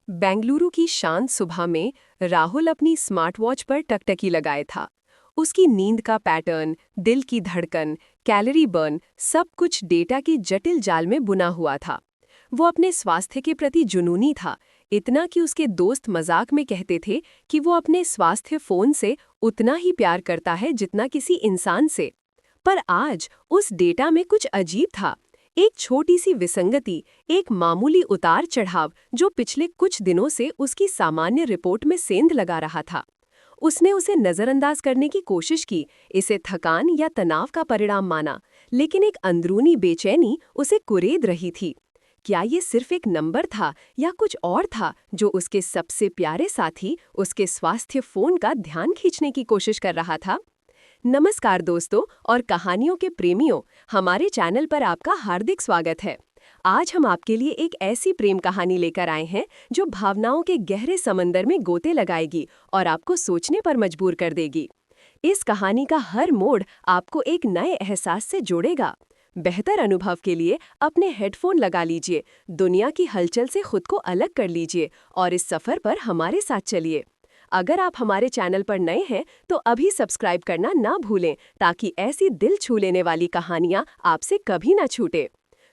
बेंगलुरु की शांत सुबह में राहुल अपनी स्मार्ट वॉच पर टकटकी लगाए था। उसकी नींद का पैटर्न, दिल की धड़कन, कैलोरी बर्न सब कुछ डेटा की जटिल जाल में बुना हुआ था। वो अपने स्वास्थ्य के प्रति जुनूनी था, इतना कि उसके दोस्त मजाक में कहते थे कि वो अपने स्वास्थ्य फोन से उतना ही प्यार करता है जितना किसी इंसान से। पर आज उस डेटा में कुछ अजीब था। एक छोटी सी विसंगति, एक मामूली उतार चढ़ाव जो पिछले कुछ दिनों से उसकी सामान्य रिपोर्ट में सेंध लगा रहा था। उसने उसे नजरअंदाज करने की कोशिश की, इसे थकान या तनाव का परिणाम माना, लेकिन एक अंदरूनी बेचैनी उसे कुरेद रही थी। क्या ये सिर्फ एक नंबर था या कुछ और था जो उसके सबसे प्यारे साथी, उसके स्वास्थ्य फोन का ध्यान खींचने की कोशिश कर रहा था? नमस्कार दोस्तों और कहानियों के प्रेमियों, हमारे चैनल पर आपका हार्दिक स्वागत है। आज हम आपके लिए एक ऐसी प्रेम कहानी लेकर आए हैं जो भावनाओं के गहरे समंदर में गोते लगाएगी और आपको सोचने पर मजबूर कर देगी। इस कहानी का हर मोड़ आपको एक नए एहसास से जोड़ेगा। बेहतर अनुभव के लिए अपने हेडफोन लगा लीजिए, दुनिया की हलचल से खुद को अलग कर लीजिए और इस सफर पर हमारे साथ चलिए। अगर आप हमारे चैनल पर नए हैं तो अभी सब्सक्राइब करना ना भूलें ताकि ऐसी दिल छू लेने वाली कहानियां आपसे कभी ना छूटे।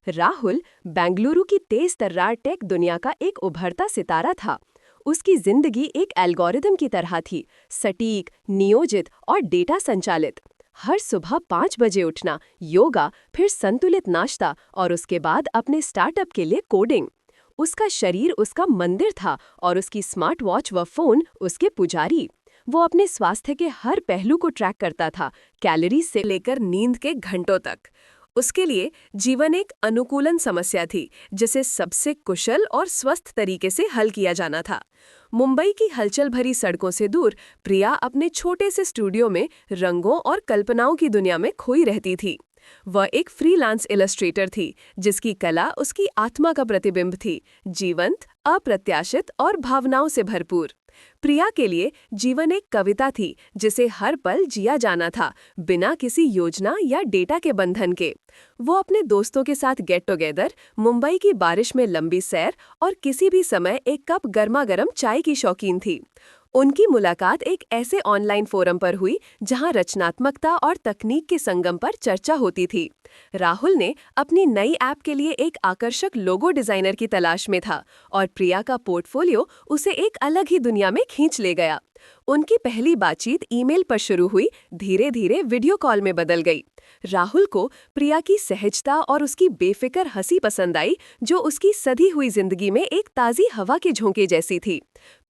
राहुल बेंगलुरु की तेज तर्रार टेक दुनिया का एक उभरता सितारा था। उसकी जिंदगी एक एल्गोरिदम की तरह थी, सटीक, नियोजित और डेटा संचालित। हर सुबह 5 बजे उठना, योगा, फिर संतुलित नाश्ता और उसके बाद अपने स्टार्टअप के लिए कोडिंग। उसका शरीर उसका मंदिर था और उसकी स्मार्ट वॉच व फोन उसके पुजारी। वो अपने स्वास्थ्य के हर पहलू को ट्रैक करता था, कैलोरी से लेकर नींद के घंटों तक। उसके लिए जीवन एक अनुकूलन समस्या थी जिसे सबसे कुशल और स्वस्थ तरीके से हल किया जाना था। मुंबई की हलचल भरी सड़कों से दूर प्रिया अपने छोटे से स्टूडियो में रंगों और कल्पनाओं की दुनिया में खोई रहती थी। वह एक फ्रीलांस इलस्ट्रेटर थी जिसकी कला उसकी आत्मा का प्रतिबिंब थी, जीवंत, अप्रत्याशित और भावनाओं से भरपूर। प्रिया के लिए जीवन एक कविता थी जिसे हर पल जिया जाना था, बिना किसी योजना या डेटा के बंधन के। वो अपने दोस्तों के साथ गेट टुगेदर, मुंबई की बारिश में लंबी सैर और किसी भी समय एक कप गर्मा गर्म चाय की शौकीन थी। उनकी मुलाकात एक ऐसे ऑनलाइन फोरम पर हुई जहां रचनात्मकता और तकनीक के संगम पर चर्चा होती थी। राहुल ने अपनी नई ऐप के लिए एक आकर्षक लोगो डिजाइनर की तलाश में था और प्रिया का पोर्टफोलियो उसे एक अलग ही दुनिया में खींच ले गया। उनकी पहली बातचीत ईमेल पर शुरू हुई, धीरे धीरे वीडियो कॉल में बदल गई। राहुल को प्रिया की सहजता और उसकी बेफिक्र हंसी पसंद आई जो उसकी सधी हुई जिंदगी में एक ताज़ी हवा के झोंके जैसी थी।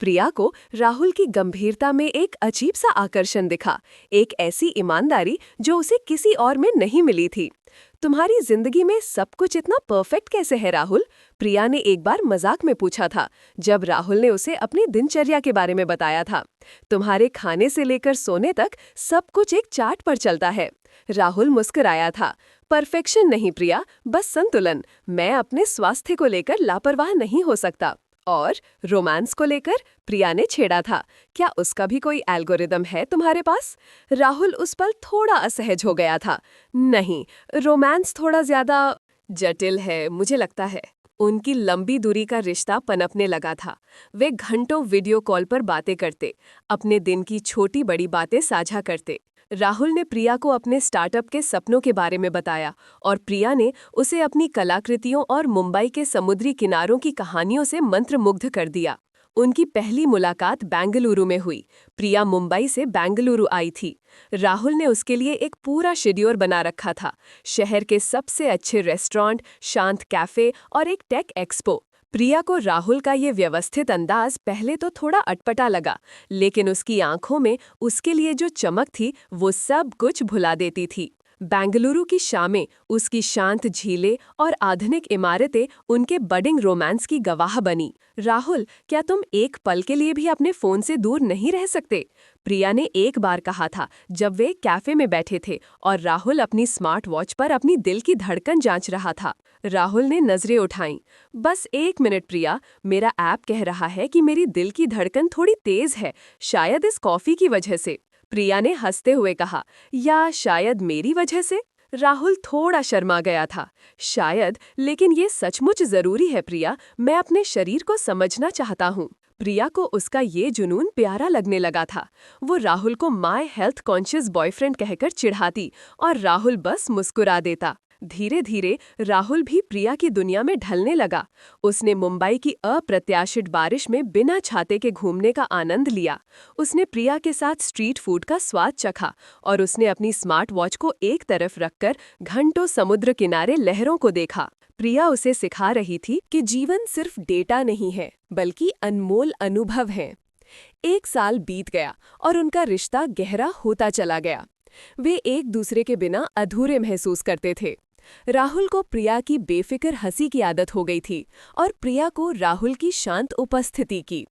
प्रिया को राहुल की गंभीरता में एक अजीब सा आकर्षण दिखा, एक ऐसी ईमानदारी जो उसे किसी और में नहीं मिली थी। तुम्हारी जिंदगी में सब कुछ इतना परफेक्ट कैसे है राहुल? प्रिया ने एक बार मजाक में पूछा था जब राहुल ने उसे अपनी दिनचर्या के बारे में बताया था। तुम्हारे खाने से लेकर सोने तक सब कुछ एक चार्ट पर चलता है। राहुल मुस्कुराया था। परफेक्शन नहीं प्रिया, बस संतुलन। मैं अपने स्वास्थ्य को लेकर लापरवाह नहीं हो सकता। और रोमांस को लेकर प्रिया ने छेड़ा था, क्या उसका भी कोई एल्गोरिदम है तुम्हारे पास? राहुल उस पल थोड़ा असहज हो गया था। नहीं, रोमांस थोड़ा ज्यादा जटिल है मुझे लगता है। उनकी लंबी दूरी का रिश्ता पनपने लगा था। वे घंटों वीडियो कॉल पर बातें करते, अपने दिन की छोटी बड़ी बातें साझा करते। राहुल ने प्रिया को अपने स्टार्टअप के सपनों के बारे में बताया और प्रिया ने उसे अपनी कलाकृतियों और मुंबई के समुद्री किनारों की कहानियों से मंत्रमुग्ध कर दिया। उनकी पहली मुलाकात बेंगलुरु में हुई। प्रिया मुंबई से बेंगलुरु आई थी। राहुल ने उसके लिए एक पूरा शेड्यूल बना रखा था, शहर के सबसे अच्छे रेस्टोरेंट, शांत कैफे और एक टेक एक्सपो। प्रिया को राहुल का ये व्यवस्थित अंदाज पहले तो थोड़ा अटपटा लगा, लेकिन उसकी आंखों में उसके लिए जो चमक थी वो सब कुछ भुला देती थी। बेंगलुरु की शामें, उसकी शांत झीलें और आधुनिक इमारतें उनके बडिंग रोमांस की गवाह बनी। राहुल, क्या तुम एक पल के लिए भी अपने फोन से दूर नहीं रह सकते? प्रिया ने एक बार कहा था जब वे कैफे में बैठे थे और राहुल अपनी स्मार्ट वॉच पर अपनी दिल की धड़कन जांच रहा था। राहुल ने नजरें उठाईं। बस 1 मिनट प्रिया, मेरा ऐप कह रहा है कि मेरी दिल की धड़कन थोड़ी तेज है, शायद इस कॉफी की वजह से। प्रिया ने हंसते हुए कहा, या शायद मेरी वजह से? राहुल थोड़ा शर्मा गया था। शायद, लेकिन ये सचमुच जरूरी है प्रिया, मैं अपने शरीर को समझना चाहता हूँ। प्रिया को उसका ये जुनून प्यारा लगने लगा था। वो राहुल को माय हेल्थ कॉन्शियस बॉयफ्रेंड कहकर चिढ़ाती और राहुल बस मुस्कुरा देता। धीरे धीरे राहुल भी प्रिया की दुनिया में ढलने लगा। उसने मुंबई की अप्रत्याशित बारिश में बिना छाते के घूमने का आनंद लिया। उसने प्रिया के साथ स्ट्रीट फूड का स्वाद चखा और उसने अपनी स्मार्ट वॉच को एक तरफ रखकर घंटों समुद्र किनारे लहरों को देखा। प्रिया उसे सिखा रही थी कि जीवन सिर्फ डेटा नहीं है, बल्कि अनमोल अनुभव है। 1 साल बीत गया और उनका रिश्ता गहरा होता चला गया। वे एक दूसरे के बिना अधूरे महसूस करते थे। राहुल को प्रिया की बेफिक्र हंसी की आदत हो गई थी और प्रिया को राहुल की शांत उपस्थिति की।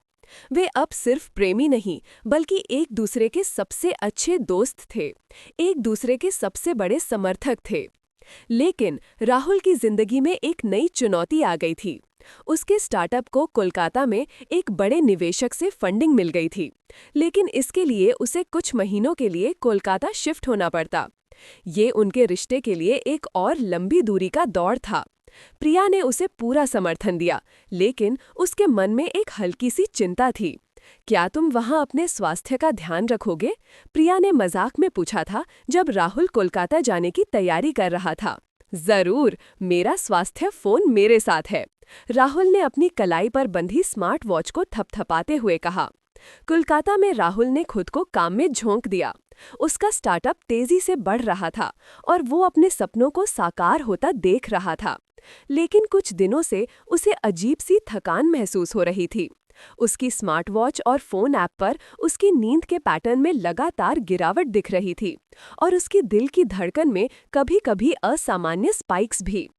वे अब सिर्फ प्रेमी नहीं, बल्कि एक दूसरे के सबसे अच्छे दोस्त थे, एक दूसरे के सबसे बड़े समर्थक थे। लेकिन राहुल की जिंदगी में एक नई चुनौती आ गई थी। उसके स्टार्टअप को कोलकाता में एक बड़े निवेशक से फंडिंग मिल गई थी, लेकिन इसके लिए उसे कुछ महीनों के लिए कोलकाता शिफ्ट होना पड़ता। ये उनके रिश्ते के लिए एक और लंबी दूरी का दौर था। प्रिया ने उसे पूरा समर्थन दिया, लेकिन उसके मन में एक हल्की सी चिंता थी। क्या तुम वहां अपने स्वास्थ्य का ध्यान रखोगे? प्रिया ने मजाक में पूछा था जब राहुल कोलकाता जाने की तैयारी कर रहा था। जरूर, मेरा स्वास्थ्य फोन मेरे साथ है, राहुल ने अपनी कलाई पर बंधी स्मार्ट वॉच को थपथपाते हुए कहा। कोलकाता में राहुल ने खुद को काम में झोंक दिया। उसका स्टार्टअप तेजी से बढ़ रहा था और वो अपने सपनों को साकार होता देख रहा था। लेकिन कुछ दिनों से उसे अजीब सी थकान महसूस हो रही थी। उसकी स्मार्ट वॉच और फोन ऐप पर उसकी नींद के पैटर्न में लगातार गिरावट दिख रही थी और उसकी दिल की धड़कन में कभी-कभी असामान्य स्पाइक्स भी।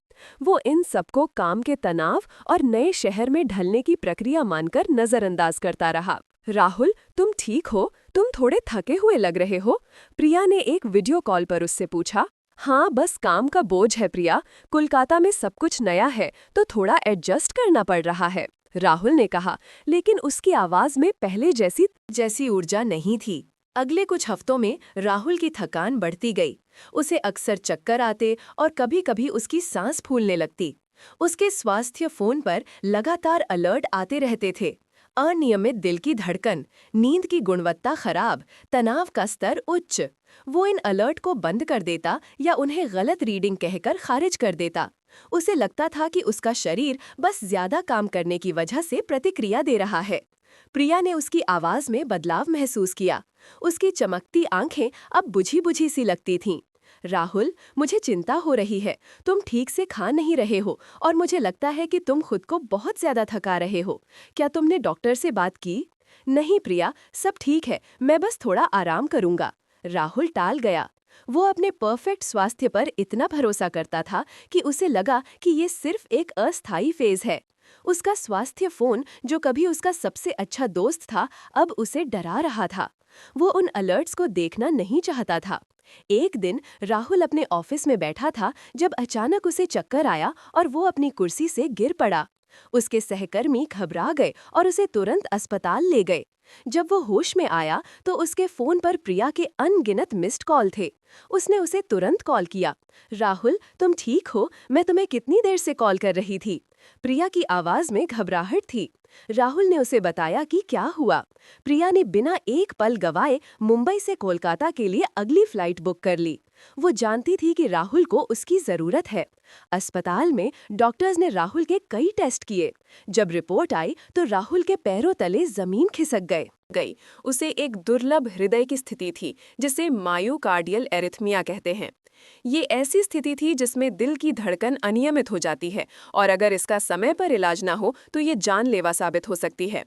वो इन सबको काम के तनाव और नए शहर में ढलने की प्रक्रिया मानकर नजरअंदाज करता रहा। राहुल, तुम ठीक हो? तुम थोड़े थके हुए लग रहे हो, प्रिया ने एक वीडियो कॉल पर उससे पूछा। हाँ, बस काम का बोझ है प्रिया, कोलकाता में सब कुछ नया है तो थोड़ा एडजस्ट करना पड़ रहा है, राहुल ने कहा, लेकिन उसकी आवाज में पहले जैसी ऊर्जा नहीं थी। अगले कुछ हफ्तों में राहुल की थकान बढ़ती गई। उसे अक्सर चक्कर आते और कभी-कभी उसकी सांस फूलने लगती। उसके स्वास्थ्य फोन पर लगातार अलर्ट आते रहते थे। अनियमित दिल की धड़कन, नींद की गुणवत्ता खराब, तनाव का स्तर उच्च। वो इन अलर्ट को बंद कर देता या उन्हें गलत रीडिंग कहकर खारिज कर देता। उसे लगता था कि उसका शरीर बस ज्यादा काम करने की वजह से प्रतिक्रिया दे रहा है। प्रिया ने उसकी आवाज में बदलाव महसूस किया। उसकी चमकती आंखें अब बुझी-बुझी सी लगती थीं। राहुल, मुझे चिंता हो रही है, तुम ठीक से खा नहीं रहे हो और मुझे लगता है कि तुम खुद को बहुत ज्यादा थका रहे हो। क्या तुमने डॉक्टर से बात की? नहीं प्रिया, सब ठीक है, मैं बस थोड़ा आराम करूंगा, राहुल टाल गया। वो अपने परफेक्ट स्वास्थ्य पर इतना भरोसा करता था कि उसे लगा कि ये सिर्फ एक अस्थायी फेज है। उसका स्वास्थ्य फोन, जो कभी उसका सबसे अच्छा दोस्त था, अब उसे डरा रहा था। वो उन अलर्ट्स को देखना नहीं चाहता था। एक दिन राहुल अपने ऑफिस में बैठा था जब अचानक उसे चक्कर आया और वो अपनी कुर्सी से गिर पड़ा। उसके सहकर्मी घबरा गए और उसे तुरंत अस्पताल ले गए। जब वो होश में आया तो उसके फोन पर प्रिया के अनगिनत मिस्ड कॉल थे। उसने उसे तुरंत कॉल किया। राहुल, तुम ठीक हो? मैं तुम्हें कितनी देर से कॉल कर रही थी। प्रिया की आवाज में घबराहट थी। राहुल ने उसे बताया कि क्या हुआ। प्रिया ने बिना एक पल गवाए मुंबई से कोलकाता के लिए अगली फ्लाइट बुक कर ली। वो जानती थी कि राहुल को उसकी जरूरत है। अस्पताल में डॉक्टर्स ने राहुल के कई टेस्ट किए। जब रिपोर्ट आई तो राहुल के पैरों तले जमीन खिसक गई। उसे एक दुर्लभ हृदय की स्थिति थी जिसे मायोकार्डियल एरिथमिया कहते हैं। ये ऐसी स्थिति थी जिसमें दिल की धड़कन अनियमित हो जाती है और अगर इसका समय पर इलाज ना हो तो ये जानलेवा साबित हो सकती है।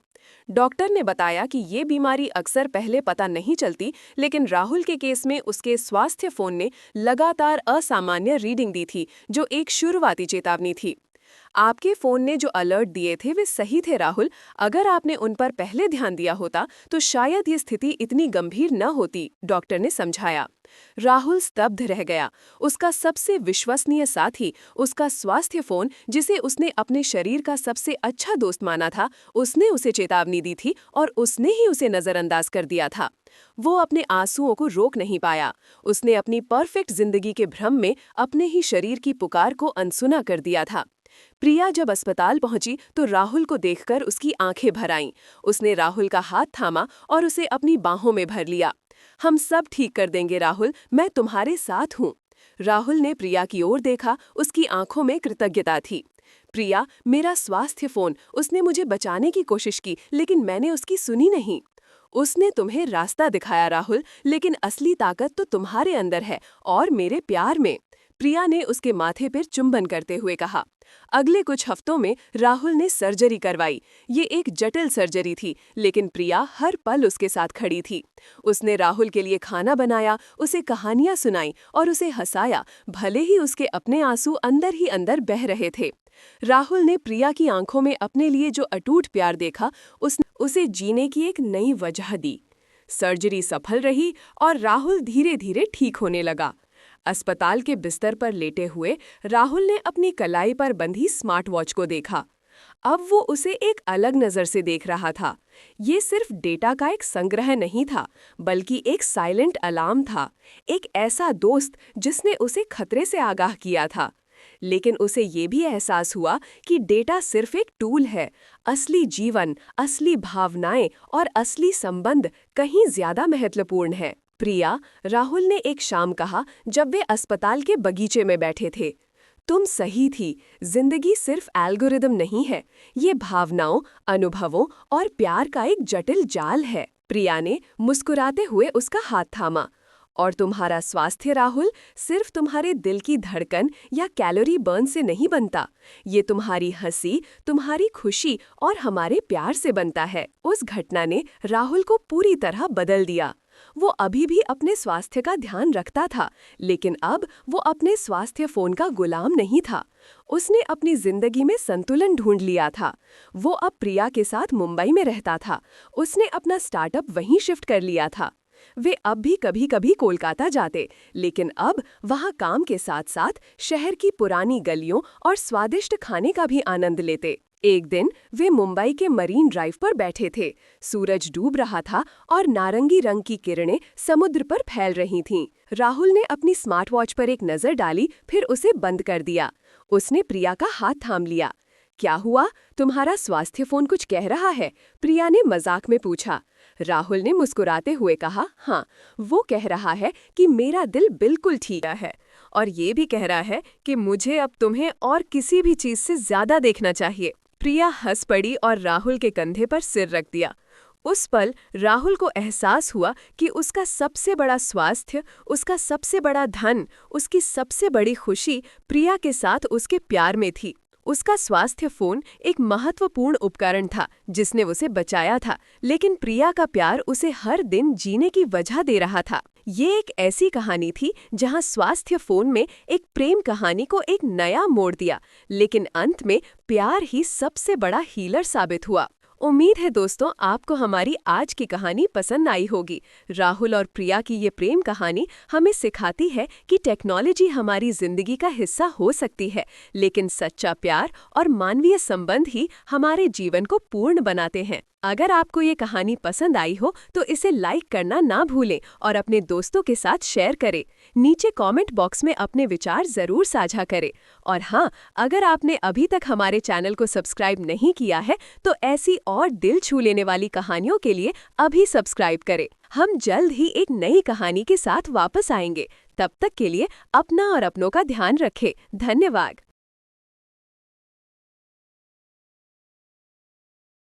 डॉक्टर ने बताया कि ये बीमारी अक्सर पहले पता नहीं चलती, लेकिन राहुल के केस में उसके स्वास्थ्य फोन ने लगातार असामान्य रीडिंग दी थी, जो एक शुरुआती चेतावनी थी। आपके फ़ोन ने जो अलर्ट दिए थे वे सही थे राहुल। अगर आपने उन पर पहले ध्यान दिया होता तो शायद ये स्थिति इतनी गंभीर न होती, डॉक्टर ने समझाया। राहुल स्तब्ध रह गया। उसका सबसे विश्वसनीय साथी, उसका स्वास्थ्य फ़ोन जिसे उसने अपने शरीर का सबसे अच्छा दोस्त माना था, उसने उसे चेतावनी दी थी और उसने ही उसे नज़रअंदाज कर दिया था। वो अपने आंसुओं को रोक नहीं पाया। उसने अपनी परफेक्ट जिंदगी के भ्रम में अपने ही शरीर की पुकार को अनसुना कर दिया था। प्रिया जब अस्पताल पहुंची तो राहुल को देखकर उसकी आंखें भर आईं। उसने राहुल का हाथ थामा और उसे अपनी बाहों में भर लिया। हम सब ठीक कर देंगे राहुल, मैं तुम्हारे साथ हूँ। राहुल ने प्रिया की ओर देखा, उसकी आंखों में कृतज्ञता थी। प्रिया, मेरा स्वास्थ्य फोन, उसने मुझे बचाने की कोशिश की लेकिन मैंने उसकी सुनी नहीं। उसने तुम्हें रास्ता दिखाया राहुल, लेकिन असली ताकत तो तुम्हारे अंदर है और मेरे प्यार में। प्रिया ने उसके माथे पर चुंबन करते हुए कहा। अगले कुछ हफ्तों में राहुल ने सर्जरी करवाई। ये एक जटिल सर्जरी थी, लेकिन प्रिया हर पल उसके साथ खड़ी थी। उसने राहुल के लिए खाना बनाया, उसे कहानियां सुनाई और उसे हंसाया, भले ही उसके अपने आंसू अंदर ही अंदर बह रहे थे। राहुल ने प्रिया की आंखों में अपने लिए जो अटूट प्यार देखा, उसने उसे जीने की एक नई वजह दी। सर्जरी सफल रही और राहुल धीरे धीरे ठीक होने लगा। अस्पताल के बिस्तर पर लेटे हुए राहुल ने अपनी कलाई पर बंधी स्मार्ट वॉच को देखा। अब वो उसे एक अलग नज़र से देख रहा था। ये सिर्फ डेटा का एक संग्रह नहीं था, बल्कि एक साइलेंट अलार्म था, एक ऐसा दोस्त जिसने उसे खतरे से आगाह किया था। लेकिन उसे ये भी एहसास हुआ कि डेटा सिर्फ एक टूल है। असली जीवन, असली भावनाएं और असली संबंध कहीं ज्यादा महत्वपूर्ण है। प्रिया, राहुल ने एक शाम कहा जब वे अस्पताल के बगीचे में बैठे थे। तुम सही थी, जिंदगी सिर्फ एल्गोरिदम नहीं है, ये भावनाओं, अनुभवों और प्यार का एक जटिल जाल है। प्रिया ने मुस्कुराते हुए उसका हाथ थामा। और तुम्हारा स्वास्थ्य राहुल सिर्फ तुम्हारे दिल की धड़कन या कैलोरी बर्न से नहीं बनता, ये तुम्हारी हंसी, तुम्हारी खुशी और हमारे प्यार से बनता है। उस घटना ने राहुल को पूरी तरह बदल दिया। वो अभी भी अपने स्वास्थ्य का ध्यान रखता था, लेकिन अब वो अपने स्वास्थ्य फोन का गुलाम नहीं था। उसने अपनी जिंदगी में संतुलन ढूंढ लिया था। वो अब प्रिया के साथ मुंबई में रहता था। उसने अपना स्टार्टअप वहीं शिफ्ट कर लिया था। वे अब भी कभी कभी कोलकाता जाते, लेकिन अब वहाँ काम के साथ साथ शहर की पुरानी गलियों और स्वादिष्ट खाने का भी आनंद लेते। एक दिन वे मुंबई के मरीन ड्राइव पर बैठे थे। सूरज डूब रहा था और नारंगी रंग की किरणें समुद्र पर फैल रही थीं। राहुल ने अपनी स्मार्ट वॉच पर एक नज़र डाली, फिर उसे बंद कर दिया। उसने प्रिया का हाथ थाम लिया। क्या हुआ, तुम्हारा स्वास्थ्य फोन कुछ कह रहा है? प्रिया ने मजाक में पूछा। राहुल ने मुस्कुराते हुए कहा, हाँ, वो कह रहा है कि मेरा दिल बिल्कुल ठीक है और ये भी कह रहा है कि मुझे अब तुम्हें और किसी भी चीज से ज्यादा देखना चाहिए। प्रिया हंस पड़ी और राहुल के कंधे पर सिर रख दिया। उस पल राहुल को एहसास हुआ कि उसका सबसे बड़ा स्वास्थ्य, उसका सबसे बड़ा धन, उसकी सबसे बड़ी खुशी प्रिया के साथ उसके प्यार में थी। उसका स्वास्थ्य फोन एक महत्वपूर्ण उपकरण था जिसने उसे बचाया था, लेकिन प्रिया का प्यार उसे हर दिन जीने की वजह दे रहा था। ये एक ऐसी कहानी थी जहां स्वास्थ्य फोन में एक प्रेम कहानी को एक नया मोड़ दिया, लेकिन अंत में प्यार ही सबसे बड़ा हीलर साबित हुआ। उम्मीद है दोस्तों आपको हमारी आज की कहानी पसंद आई होगी। राहुल और प्रिया की ये प्रेम कहानी हमें सिखाती है कि टेक्नोलॉजी हमारी जिंदगी का हिस्सा हो सकती है, लेकिन सच्चा प्यार और मानवीय संबंध ही हमारे जीवन को पूर्ण बनाते हैं। अगर आपको ये कहानी पसंद आई हो तो इसे लाइक करना ना भूलें और अपने दोस्तों के साथ शेयर करें। नीचे कमेंट बॉक्स में अपने विचार जरूर साझा करें। और हाँ, अगर आपने अभी तक हमारे चैनल को सब्सक्राइब नहीं किया है तो ऐसी और दिल छू लेने वाली कहानियों के लिए अभी सब्सक्राइब करें। हम जल्द ही एक नई कहानी के साथ वापस आएंगे। तब तक के लिए अपना और अपनों का ध्यान रखें। धन्यवाद।